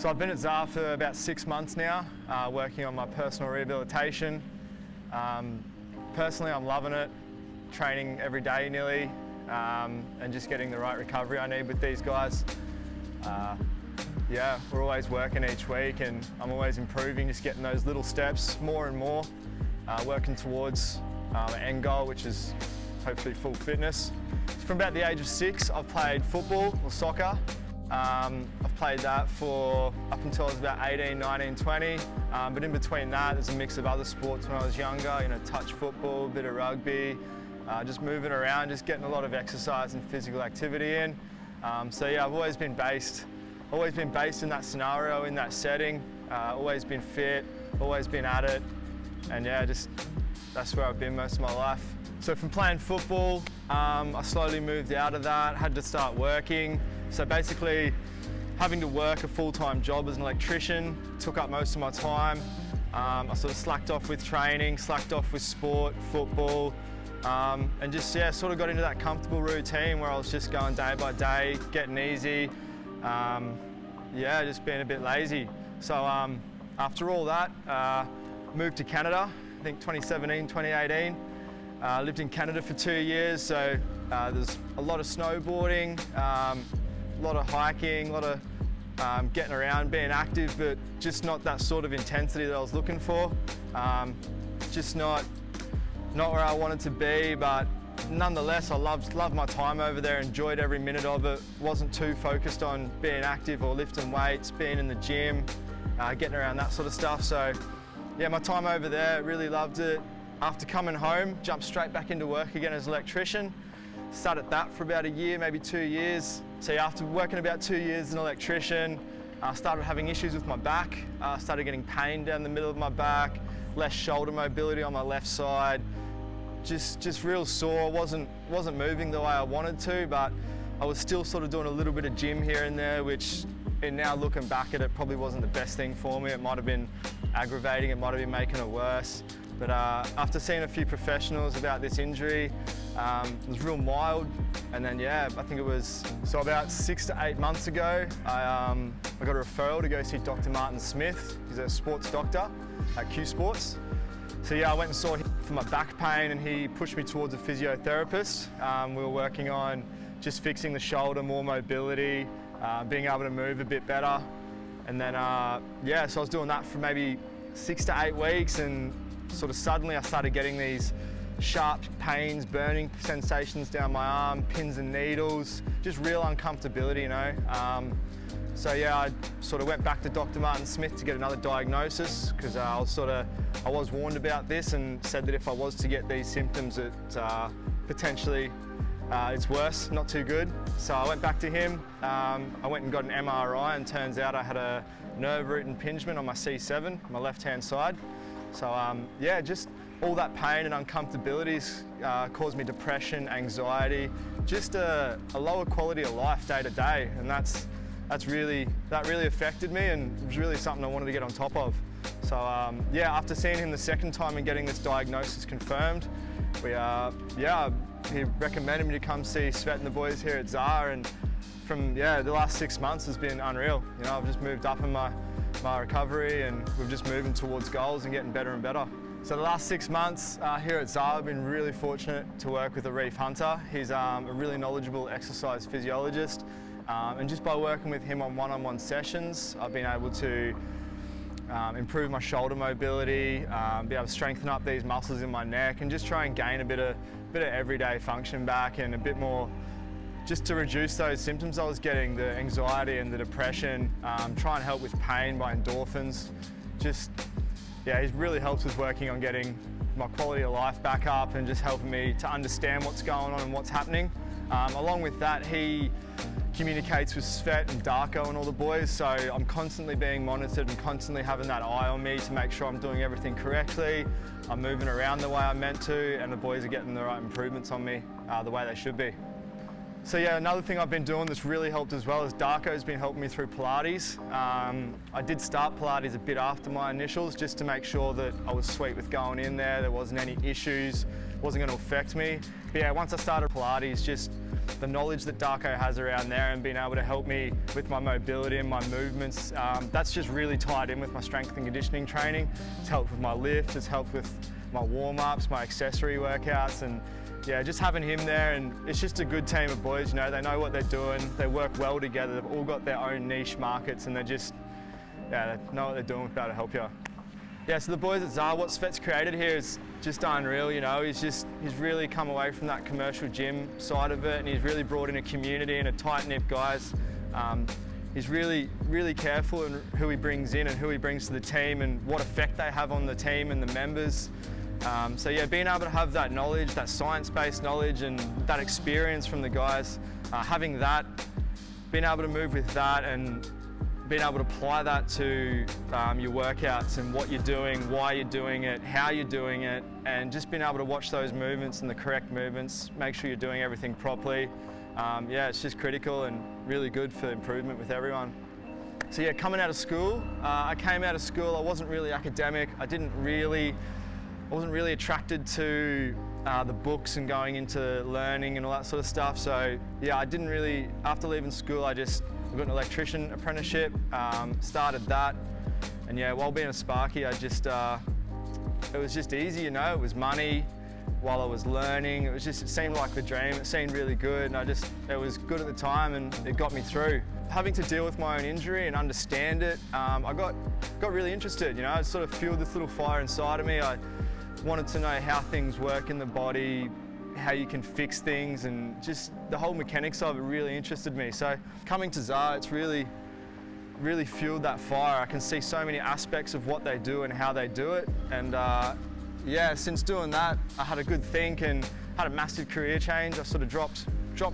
So I've been at ZAR for about 6 months now, working on my personal rehabilitation. Personally, I'm loving it, training every day nearly, and just getting the right recovery I need with these guys. Yeah, we're always working each week and I'm always improving, just getting those little steps more and more, working towards an end goal, which is hopefully full fitness. From about the age of 6, I've played football or soccer. I've played that for up until I was about 18, 19, 20. But in between that, there's a mix of other sports when I was younger, you know, touch football, a bit of rugby, just moving around, just getting a lot of exercise and physical activity in. So yeah, I've always been based in that scenario, in that setting, always been fit, always been at it. And yeah, just that's where I've been most of my life. So from playing football, I slowly moved out of that, had to start working. So basically, having to work a full-time job as an electrician took up most of my time. I sort of slacked off with training, slacked off with sport, football, and just sort of got into that comfortable routine where I was just going day by day, getting easy, just being a bit lazy. So after all that, moved to Canada, I think 2017, 2018. Lived in Canada for 2 years, so there's a lot of snowboarding, a lot of hiking, a lot of getting around, being active, but just not that sort of intensity that I was looking for. Just not where I wanted to be, but nonetheless, I loved my time over there, enjoyed every minute of it. Wasn't too focused on being active or lifting weights, being in the gym, getting around that sort of stuff. So yeah, my time over there, really loved it. After coming home, jumped straight back into work again as an electrician. Started that for about a year, maybe 2 years. So yeah, after working about 2 years as an electrician, I started having issues with my back. Started getting pain down the middle of my back, less shoulder mobility on my left side. Just real sore, wasn't moving the way I wanted to, but I was still sort of doing a little bit of gym here and there, which now looking back at it probably wasn't the best thing for me. It might have been aggravating, it might have been making it worse. But after seeing a few professionals about this injury, it was real mild. And then yeah, I think it was, so about 6 to 8 months ago, I got a referral to go see Dr. Martin Smith. He's a sports doctor at Q Sports. So yeah, I went and saw him for my back pain and he pushed me towards a physiotherapist. We were working on just fixing the shoulder, more mobility, being able to move a bit better. And then so I was doing that for maybe 6 to 8 weeks, and sort of suddenly I started getting these sharp pains, burning sensations down my arm, pins and needles, just real uncomfortability, you know. So yeah, I sort of went back to Dr. Martin Smith to get another diagnosis, because I was warned about this and said that if I was to get these symptoms, it potentially it's worse, not too good. So I went back to him. I went and got an MRI, and turns out I had a nerve root impingement on my C7, my left-hand side. So yeah, just all that pain and uncomfortabilities caused me depression, anxiety, just a lower quality of life day to day, and that really affected me, and it was really something I wanted to get on top of. So yeah, after seeing him the second time and getting this diagnosis confirmed, he recommended me to come see Svet and the boys here at ZAR, and from the last 6 months has been unreal. You know, I've just moved up in my recovery, and we're just moving towards goals and getting better and better. So the last 6 months here at ZAR, I've been really fortunate to work with Reef Hunter. He's a really knowledgeable exercise physiologist, and just by working with him on one-on-one sessions, I've been able to improve my shoulder mobility, be able to strengthen up these muscles in my neck, and just try and gain a bit of everyday function back, and a bit more just to reduce those symptoms I was getting, the anxiety and the depression, try and help with pain by endorphins. He's really helped with working on getting my quality of life back up and just helping me to understand what's going on and what's happening. Along with that, he communicates with Svet and Darko and all the boys, so I'm constantly being monitored and constantly having that eye on me to make sure I'm doing everything correctly, I'm moving around the way I'm meant to, and the boys are getting the right improvements on me the way they should be. So yeah, another thing I've been doing that's really helped as well is Darko's been helping me through Pilates. I did start Pilates a bit after my initials, just to make sure that I was sweet with going in there wasn't any issues. wasn't going to affect me. But yeah, once I started Pilates, just the knowledge that Darko has around there and being able to help me with my mobility and my movements, that's just really tied in with my strength and conditioning training. It's helped with my lift, it's helped with my warm-ups, my accessory workouts, and yeah, just having him there, and it's just a good team of boys, you know, they know what they're doing, they work well together, they've all got their own niche markets, and they just, yeah, they know what they're doing with how to help you. Yeah, so the boys at ZAR, what Svet's created here is just unreal, you know, he's really come away from that commercial gym side of it, and he's really brought in a community and a tight-knit guys. He's really, really careful in who he brings in and who he brings to the team and what effect they have on the team and the members. So yeah, being able to have that knowledge, that science-based knowledge and that experience from the guys, having that, being able to move with that and being able to apply that to your workouts and what you're doing, why you're doing it, how you're doing it, and just being able to watch those movements and the correct movements, make sure you're doing everything properly. Yeah, it's just critical and really good for improvement with everyone. So yeah, coming out of school, I came out of school, I wasn't really academic, I wasn't really attracted to the books and going into learning and all that sort of stuff. So yeah, I didn't really, after leaving school, I got an electrician apprenticeship, started that. And yeah, while being a Sparky, it was just easy, you know, it was money while I was learning. It seemed like the dream, it seemed really good, and it was good at the time and it got me through. Having to deal with my own injury and understand it, I got really interested, you know, it sort of fueled this little fire inside of me. I wanted to know how things work in the body, how you can fix things, and just the whole mechanics of it really interested me. So coming to ZAR, it's really fueled that fire. I can see so many aspects of what they do and how they do it. And yeah, since doing that, I had a good think and had a massive career change. I sort of dropped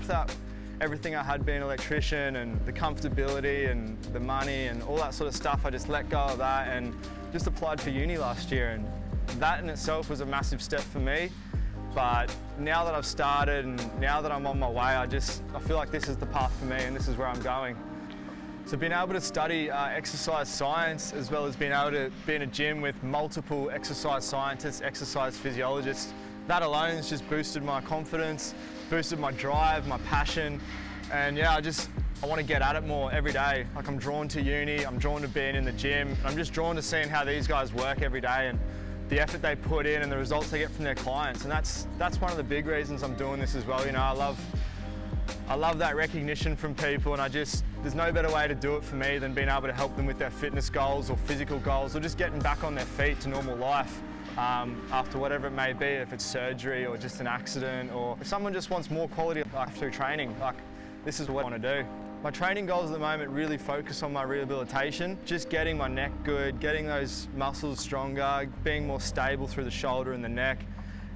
that everything I had being an electrician and the comfortability and the money and all that sort of stuff. I just let go of that and just applied for uni last year. And that in itself was a massive step for me. But now that I've started and now that I'm on my way, I feel like this is the path for me and this is where I'm going. So being able to study exercise science, as well as being able to be in a gym with multiple exercise scientists, exercise physiologists, that alone has just boosted my confidence, boosted my drive, my passion. And yeah, I want to get at it more every day. Like, I'm drawn to uni, I'm drawn to being in the gym. I'm just drawn to seeing how these guys work every day and the effort they put in and the results they get from their clients. And that's one of the big reasons I'm doing this as well. You know, I love that recognition from people, and there's no better way to do it for me than being able to help them with their fitness goals or physical goals, or just getting back on their feet to normal life after whatever it may be, if it's surgery or just an accident, or if someone just wants more quality of life through training, like, this is what I want to do. My training goals at the moment really focus on my rehabilitation, just getting my neck good, getting those muscles stronger, being more stable through the shoulder and the neck.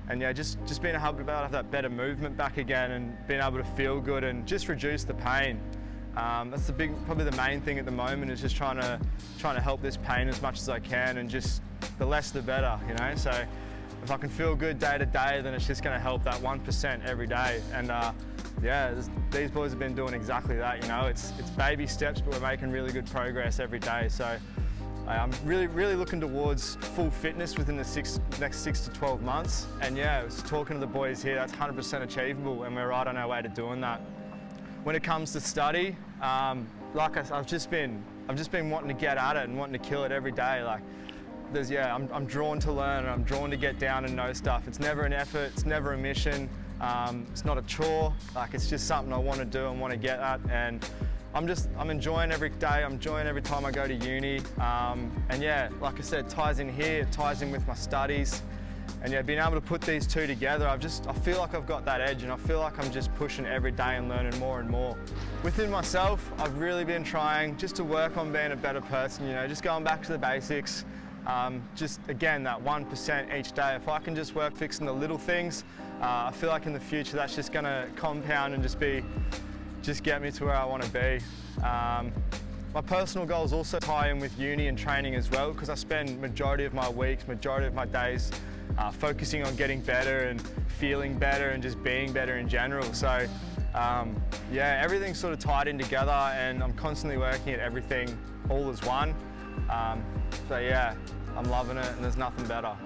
And yeah, just being able to have that better movement back again and being able to feel good and just reduce the pain. That's probably the main thing at the moment, is just trying to help this pain as much as I can, and just the less the better, you know. So if I can feel good day to day, then it's just going to help that 1% every day. And yeah, these boys have been doing exactly that, you know. It's baby steps, but we're making really good progress every day. So I'm really looking towards full fitness within the next 6 to 12 months. And yeah, I was talking to the boys here, that's 100% achievable, and we're right on our way to doing that. When it comes to study, like I've just been wanting to get at it and wanting to kill it every day. Like, I'm drawn to learn, and I'm drawn to get down and know stuff. It's never an effort, it's never a mission. It's not a chore. Like, it's just something I want to do and want to get at. And I'm enjoying every day. I'm enjoying every time I go to uni. And yeah, like I said, it ties in here, it ties in with my studies. And yeah, being able to put these two together, I feel like I've got that edge, and I feel like I'm just pushing every day and learning more and more. Within myself, I've really been trying just to work on being a better person, you know, just going back to the basics. Just again, that 1% each day. If I can just work fixing the little things, I feel like in the future that's just going to compound and just get me to where I want to be. My personal goals also tie in with uni and training as well, because I spend majority of my weeks, majority of my days focusing on getting better and feeling better and just being better in general. So yeah, everything's sort of tied in together, and I'm constantly working at everything all as one. So yeah, I'm loving it, and there's nothing better.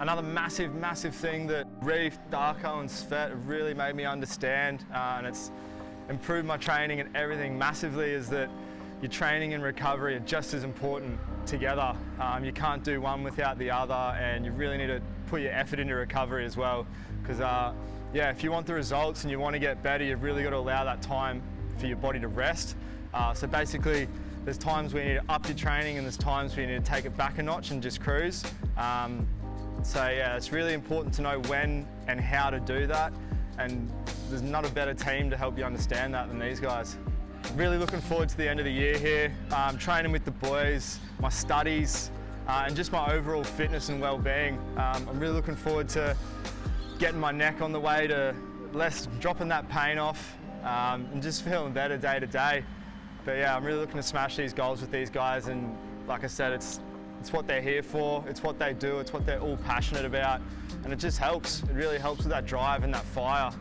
Another massive thing that Reef, Darko and Svet have really made me understand, and it's improved my training and everything massively, is that your training and recovery are just as important together. You can't do one without the other, and you really need to put your effort into recovery as well. Because yeah, if you want the results and you want to get better, you've really got to allow that time for your body to rest. So basically, there's times where you need to up your training and there's times where you need to take it back a notch and just cruise. So yeah, it's really important to know when and how to do that, and there's not a better team to help you understand that than these guys. Really looking forward to the end of the year here, training with the boys, my studies, and just my overall fitness and well-being. I'm really looking forward to getting my neck on the way to dropping that pain off, and just feeling better day to day. But yeah, I'm really looking to smash these goals with these guys, and like I said, it's what they're here for, it's what they do, it's what they're all passionate about, and it just helps. It really helps with that drive and that fire.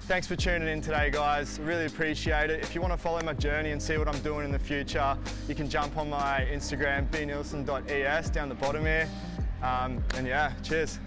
Thanks for tuning in today, guys. I really appreciate it. If you want to follow my journey and see what I'm doing in the future, you can jump on my Instagram, bnielsen.es, down the bottom here. And yeah, cheers.